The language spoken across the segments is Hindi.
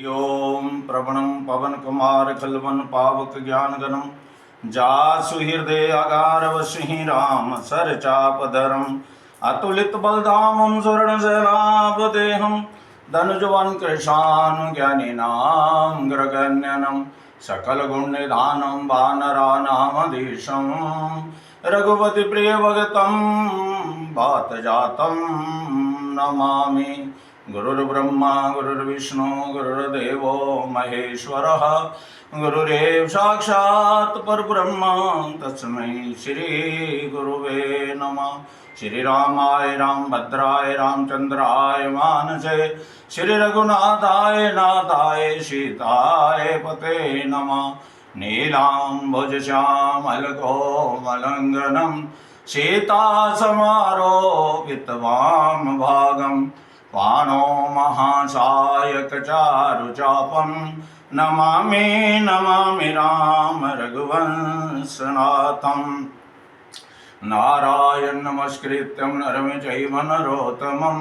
ओम प्रवणं पवन कुमार खलवन पावक ज्ञान गणम जासु हृदय अगार वसहि राम सर चापधरम अतुलित बलधामं स्वर्ण शैलाभ देहम धनुजवन कृशान ज्ञानी नाम ग्रगण्यनम सकल गुण निधानम वानरानामधीशम रघुपति प्रिय भगतम बात जातम नमामि। गुरुर्ब्रह्मा गुरुर्विष्णु गुरुर्देवो महेश्वरः गुरुरेव साक्षात् परब्रह्म तस्मै श्री गुरुवे नमः। श्री रामाय रामभद्राय रामचंद्राय मानसे श्री रघुनाथाय नाथाय सीताय पते नमः। नीलाम्बुज श्यामल कोमलंघनम सीता समारोपित वाम भागम पाणो महासायक चारुचापम नमामि नमामि राम रघुवंशनाथम। नारायण नमस्कृत्यं नरं चैव नरोत्तमं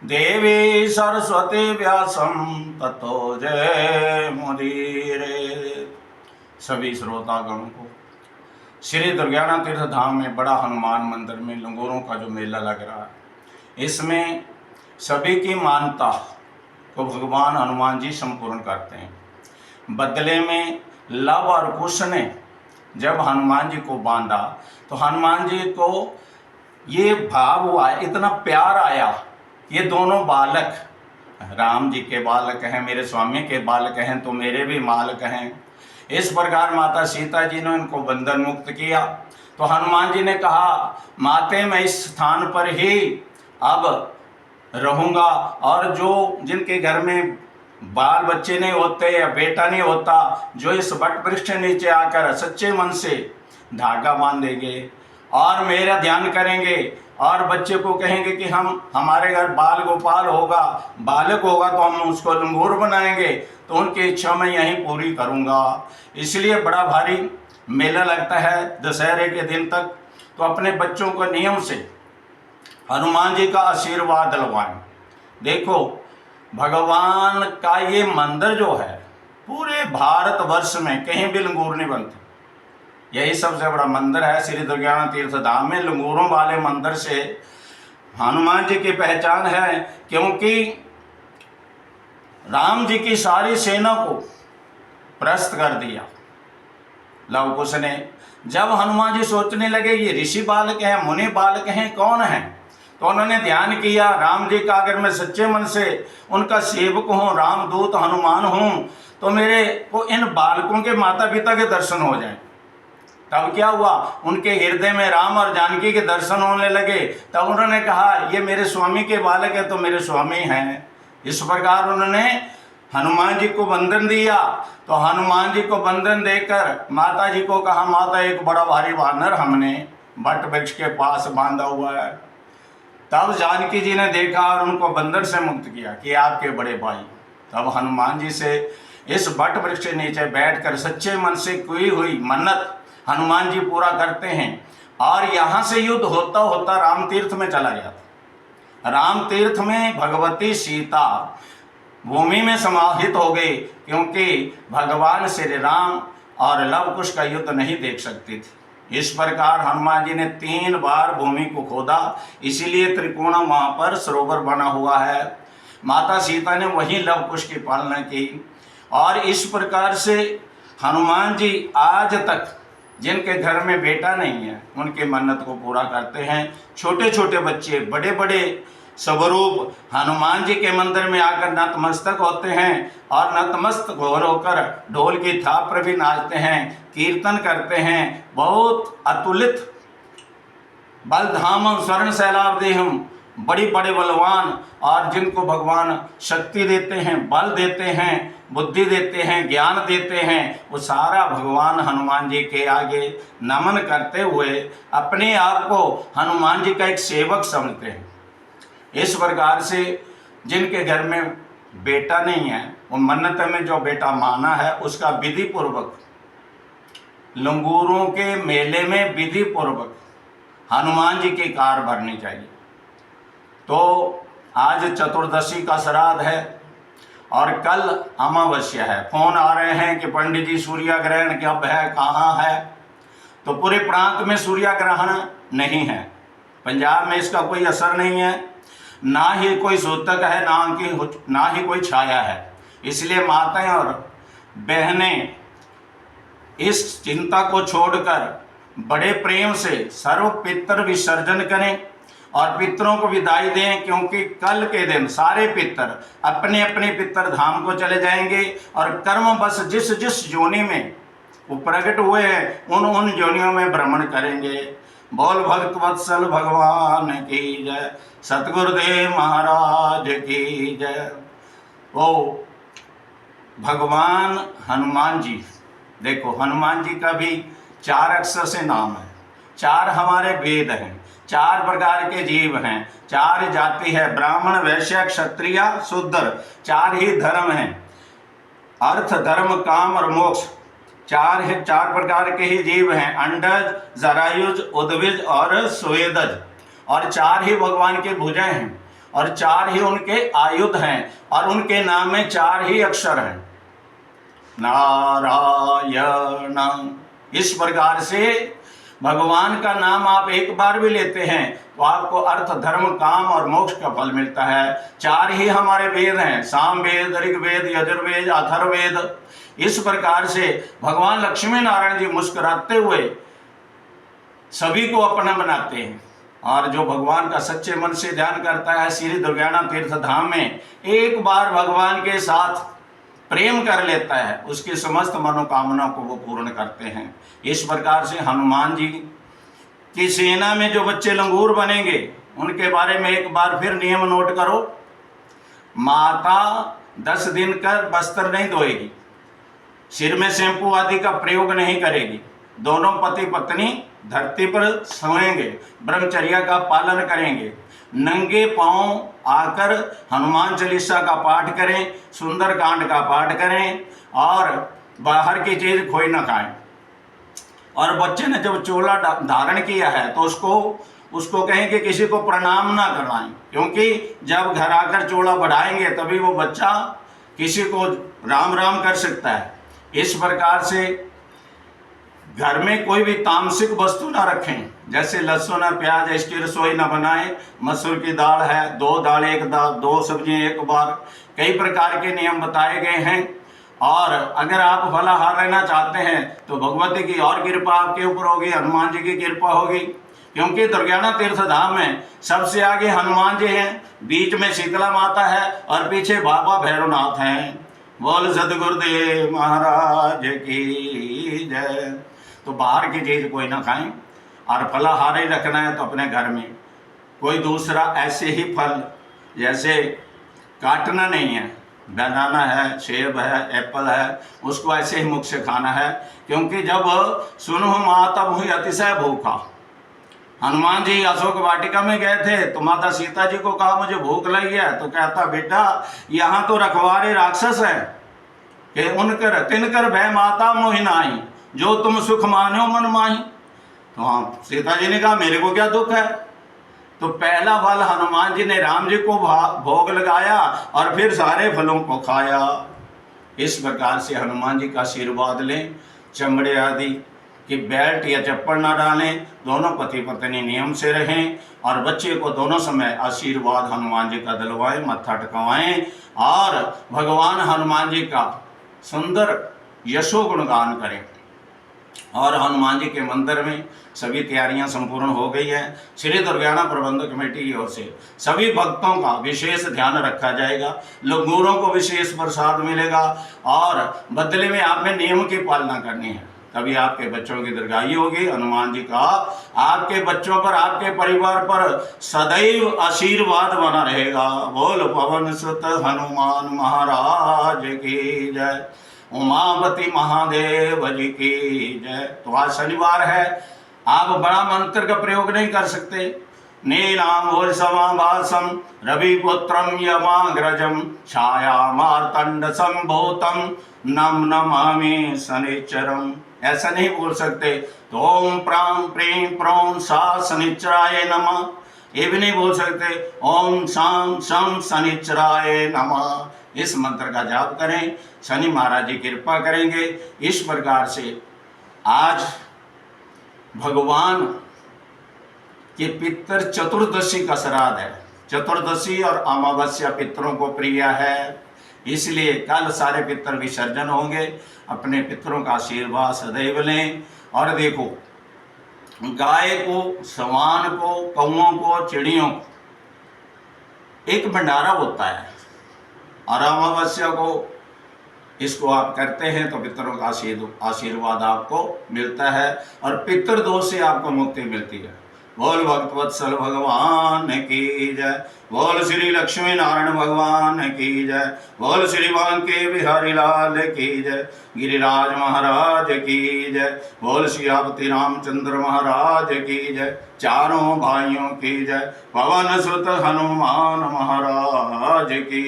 देवी सरस्वती व्यासं ततो जयमुदीरये। सभी श्रोतागण को श्री दुर्गाना तीर्थ धाम में बड़ा हनुमान मंदिर में लंगूरों का जो मेला लग रहा है, इसमें सभी की मानता को भगवान हनुमान जी संपूर्ण करते हैं। बदले में लव और कुश ने जब हनुमान जी को बांधा तो हनुमान जी को ये भाव हुआ, इतना प्यार आया। ये दोनों बालक राम जी के बालक हैं, मेरे स्वामी के बालक हैं, तो मेरे भी मालक हैं। इस प्रकार माता सीता जी ने इनको बंधन मुक्त किया। तो हनुमान जी ने कहा, माते मैं इस स्थान पर ही अब रहूँगा, और जो जिनके घर में बाल बच्चे नहीं होते या बेटा नहीं होता, जो इस वट वृक्ष के नीचे आकर सच्चे मन से धागा बांधेंगे और मेरा ध्यान करेंगे और बच्चे को कहेंगे कि हम हमारे घर बाल गोपाल होगा, बालक होगा तो हम उसको लंगूर बनाएंगे, तो उनकी इच्छा मैं यहीं पूरी करूँगा। इसलिए बड़ा भारी मेला लगता है दशहरे के दिन तक। तो अपने बच्चों को नियम से हनुमान जी का आशीर्वाद दिलवाएं। देखो, भगवान का ये मंदिर जो है पूरे भारतवर्ष में कहीं भी लंगूर नहीं बनते। यही सबसे बड़ा मंदिर है श्री दुर्गाना तीर्थ धाम में। लंगूरों वाले मंदिर से हनुमान जी की पहचान है, क्योंकि राम जी की सारी सेना को परास्त कर दिया लव कुश ने। जब हनुमान जी सोचने लगे ये ऋषि बालक हैं, मुनि बालक हैं, कौन हैं, तो उन्होंने ध्यान किया राम जी का, अगर मैं सच्चे मन से उनका सेवक हूँ, रामदूत हनुमान हूँ, तो मेरे को इन बालकों के माता पिता के दर्शन हो जाएं। तब क्या हुआ, उनके हृदय में राम और जानकी के दर्शन होने लगे। तब उन्होंने कहा ये मेरे स्वामी के बालक है तो मेरे स्वामी हैं। इस प्रकार उन्होंने हनुमान जी को बंधन दिया। तो हनुमान जी को बंधन देकर माता जी को कहा, माता एक बड़ा भारी वानर हमने वट वृक्ष के पास बांधा हुआ है। तब जानकी जी ने देखा और उनको बंधन से मुक्त किया कि आपके बड़े भाई। तब हनुमान जी से इस वट वृक्ष के नीचे बैठकर सच्चे मन से की हुई मन्नत हनुमान जी पूरा करते हैं। और यहाँ से युद्ध होता होता राम तीर्थ में चला गया था। राम तीर्थ में भगवती सीता भूमि में समाहित हो गई, क्योंकि भगवान श्री राम और लव कुश का युद्ध नहीं देख सकती थी। इस प्रकार हनुमान जी ने 3 बार भूमि को खोदा, इसीलिए त्रिकोण वहाँ पर सरोवर बना हुआ है। माता सीता ने वही लव कुश की पालना की। और इस प्रकार से हनुमान जी आज तक जिनके घर में बेटा नहीं है उनके मन्नत को पूरा करते हैं। छोटे छोटे बच्चे बड़े बड़े स्वरूप हनुमान जी के मंदिर में आकर नतमस्तक होते हैं और नतमस्तक होकर ढोल की थाप पर भी नाचते हैं, कीर्तन करते हैं। बहुत अतुलित बलधामम स्वर्ण शैलाब्देहम, बड़ी बड़े बलवान, और जिनको भगवान शक्ति देते हैं, बल देते हैं, बुद्धि देते हैं, ज्ञान देते हैं, वो सारा भगवान हनुमान जी के आगे नमन करते हुए अपने आप को हनुमान जी का एक सेवक समझते हैं। इस प्रकार से जिनके घर में बेटा नहीं है, वो मन्नत में जो बेटा माना है उसका विधि पूर्वक लंगूरों के मेले में विधि पूर्वक हनुमान जी की कार भरनी चाहिए। तो आज चतुर्दशी का श्राद्ध है और कल अमावस्या है। फोन आ रहे हैं कि पंडित जी सूर्य ग्रहण कब है, कहाँ है। तो पूरे प्रांत में सूर्य ग्रहण नहीं है, पंजाब में इसका कोई असर नहीं है, ना ही कोई सूतक है, ना ही कोई छाया है। इसलिए माताएं और बहनें इस चिंता को छोड़कर बड़े प्रेम से सर्व पितर विसर्जन करें और पितरों को विदाई दें, क्योंकि कल के दिन सारे पितर अपने अपने पितर धाम को चले जाएंगे और कर्म बस जिस जिस योनि में वो प्रकट हुए हैं उन योनियों में भ्रमण करेंगे। बोल भक्त वत्सल भगवान की जय, सतगुरुदेव महाराज की जय। ओ भगवान हनुमान जी, देखो हनुमान जी का भी 4 अक्षर से नाम है, 4 हमारे वेद हैं, 4 प्रकार के जीव हैं, 4 जाति है, ब्राह्मण वैश्य क्षत्रिय शूद्र, 4 ही धर्म हैं, अर्थ धर्म काम और मोक्ष, 4 प्रकार के ही जीव हैं, अंडज जरायुज उद्भिज और स्वेदज, और 4 ही भगवान के भुजं हैं और 4 ही उनके आयुध हैं और उनके नाम में 4 ही अक्षर हैं, नारायण। इस प्रकार से भगवान का नाम आप एक बार भी लेते हैं तो आपको अर्थ धर्म काम और मोक्ष का फल मिलता है। 4 ही हमारे वेद हैं, साम वेद, ऋग्वेद, यजुर्वेद, अथर्ववेद। इस प्रकार से भगवान लक्ष्मी नारायण जी मुस्कुराते हुए सभी को अपना बनाते हैं, और जो भगवान का सच्चे मन से ध्यान करता है श्री दुर्गाना तीर्थ धाम में एक बार भगवान के साथ प्रेम कर लेता है, उसकी समस्त मनोकामना को वो पूर्ण करते हैं। इस प्रकार से हनुमान जी की सेना में जो बच्चे लंगूर बनेंगे उनके बारे में एक बार फिर नियम नोट करो। माता 10 दिन कर वस्त्र नहीं धोएगी, सिर में शैम्पू आदि का प्रयोग नहीं करेगी, दोनों पति पत्नी धरती पर सोएंगे, ब्रह्मचर्या का पालन करेंगे, नंगे पांव आकर हनुमान चालीसा का पाठ करें, सुंदर कांड का पाठ करें और बाहर की चीज कोई ना खाएं। और बच्चे ने जब चोला धारण किया है तो उसको कहें कि किसी को प्रणाम ना करवाएं, क्योंकि जब घर आकर चोला बढ़ाएंगे तभी वो बच्चा किसी को राम राम कर सकता है। इस प्रकार से घर में कोई भी तामसिक वस्तु ना रखें, जैसे लहसुन प्याज इसकी रसोई ना बनाएं, मसूर की दाल है 2 दाल 1 दाल, 2 सब्जियां 1 बार, कई प्रकार के नियम बताए गए हैं। और अगर आप फलाहार रहना चाहते हैं तो भगवती की और कृपा आपके ऊपर होगी, हनुमान जी की कृपा होगी, क्योंकि दुर्गाना तीर्थ धाम में सबसे आगे हनुमान जी हैं, बीच में शीतला माता है और पीछे बाबा भैरवनाथ हैं। बोल सतगुरुदेव महाराज की जय। तो बाहर की चीज कोई ना खाएं और फलाहार ही रखना है तो अपने घर में कोई दूसरा ऐसे ही फल, जैसे काटना नहीं है, बनाना है, सेब है, एप्पल है, उसको ऐसे ही मुख से खाना है, क्योंकि जब सुनो माता हुई अतिशय भूखा, हनुमान जी अशोक वाटिका में गए थे तो माता सीता जी को कहा मुझे भूख लगी है, तो कहता बेटा यहाँ तो रखवारे राक्षस है कि उनकर तिनकर भय माता मोहि नाहि, जो तुम सुख मानो मन माही। तो हाँ, सीता जी ने कहा मेरे को क्या दुख है। तो पहला फल हनुमान जी ने राम जी को भोग लगाया और फिर सारे फलों को खाया। इस प्रकार से हनुमान जी का आशीर्वाद लें, चमड़े आदि कि बेल्ट या चप्पल ना डालें, दोनों पति पत्नी नियम से रहें और बच्चे को दोनों समय आशीर्वाद हनुमान जी का दिलवाएं, मत्था टकवाएं और भगवान हनुमान जी का सुंदर यशो गुणगान करें। और हनुमान जी के मंदिर में सभी तैयारियां संपूर्ण हो गई है। श्री दुर्गाना प्रबंधक कमेटी की ओर से सभी भक्तों का विशेष ध्यान रखा जाएगा, लंगूरों को विशेष प्रसाद मिलेगा और बदले में आपने नियम की पालना करनी है, तभी आपके बच्चों की दीर्घायु होगी। हनुमान जी का आपके बच्चों पर, आपके परिवार पर सदैव आशीर्वाद बना रहेगा। बोल पवन सुत हनुमान महाराज की जय, उमापति महादेव जी की जय। तो आज शनिवार है, आप बड़ा मंत्र का प्रयोग नहीं कर सकते। नीलांबोज समाभासम रविपुत्रम यमाग्रजम छाया मार्तंड संभूतम नम नमामि शनिचरम, ऐसा नहीं बोल सकते। तो ओम प्रां प्रीं प्रों सा शनिचराय नमः, ये भी नहीं बोल सकते। ओम शां शं शनिचराय नमः, इस मंत्र का जाप करें, शनि महाराज जी कृपा करेंगे। इस प्रकार से आज भगवान के पितर चतुर्दशी का श्राद्ध है। चतुर्दशी और अमावस्या पितरों को प्रिय है, इसलिए कल सारे पितर विसर्जन होंगे। अपने पितरों का आशीर्वाद सदैव लें। और देखो, गाय को, सवान को, कौओं को, चिड़ियों को एक भंडारा होता है, और अमावस्या को इसको आप करते हैं तो पितरों का आशीर्वाद आपको मिलता है और पितृ दोष से आपको मुक्ति मिलती है। बोल भक्तवत्सल भगवान की जय। बोल श्री लक्ष्मी नारायण भगवान की जय। बोल श्री बांके बिहारी लाल की जय। गिरिराज महाराज की जय। बोल सियापति रामचंद्र महाराज की जय। चारों भाइयों की जय। पवन सुत हनुमान महाराज की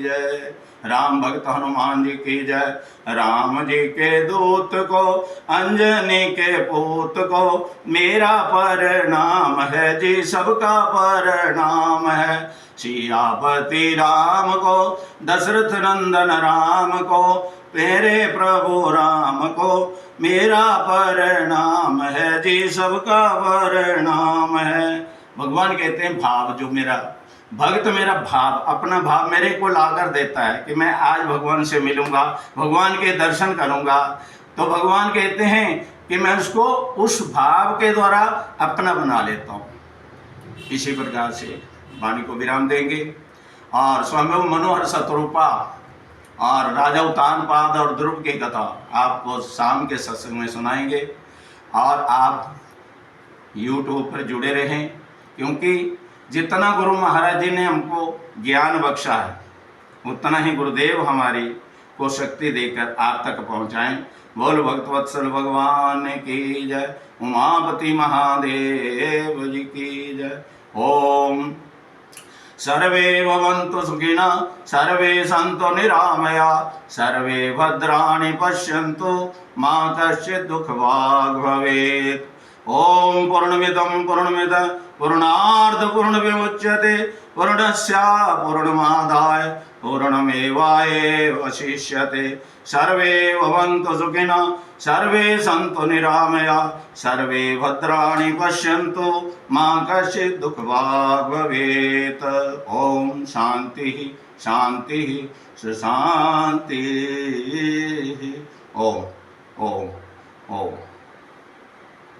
जय। राम भक्त हनुमान जी की जय। राम जी के दूत को, अंजनी के पूत को मेरा प्रणाम है जी, सबका प्रणाम है। सियापति राम को, दशरथ नंदन राम को, मेरे प्रभु राम को मेरा प्रणाम है जी, सबका प्रणाम है। भगवान कहते हैं भाव, जो मेरा भक्त मेरा भाव, अपना भाव मेरे को लाकर देता है कि मैं आज भगवान से मिलूंगा, भगवान के दर्शन करूंगा, तो भगवान कहते हैं कि मैं उसको उस भाव के द्वारा अपना बना लेता हूँ। इसी प्रकार से वाणी को विराम देंगे और स्वामी मनोहर शतरूपा और राजा उत्तानपाद और ध्रुव की कथा आपको शाम के सत्संग में सुनाएंगे। और आप YouTube पर जुड़े रहें, क्योंकि जितना गुरु महाराज जी ने हमको ज्ञान बख्शा है उतना ही गुरुदेव हमारी को शक्ति देकर आप तक पहुँचाएं। बोल भक्तवत्सल भगवान की जय। उमापति महादेव जी की जय। ओम सर्वे भवन्तु सुखिनः, सर्वे सन्तु निरामया, सर्वे भद्राणि पश्यन्तु, मा कश्चित् दुःखभाग् भवेत्। ओम पूर्णमिदं पूर्णमिदं पूर्णार्ध पूर्णमिदमुच्यते पूर्णस्य पूर्णमादाय पूर्णमेवावशिष्यते। सर्वे भवन्तु सुखिनः, सर्वे सन्तु निरामया, सर्वे भद्राणि पश्यन्तु, मा कश्चित् दुःखभाग् भवेत्। ओम शांति शांति शांति। ओम ओम ओम।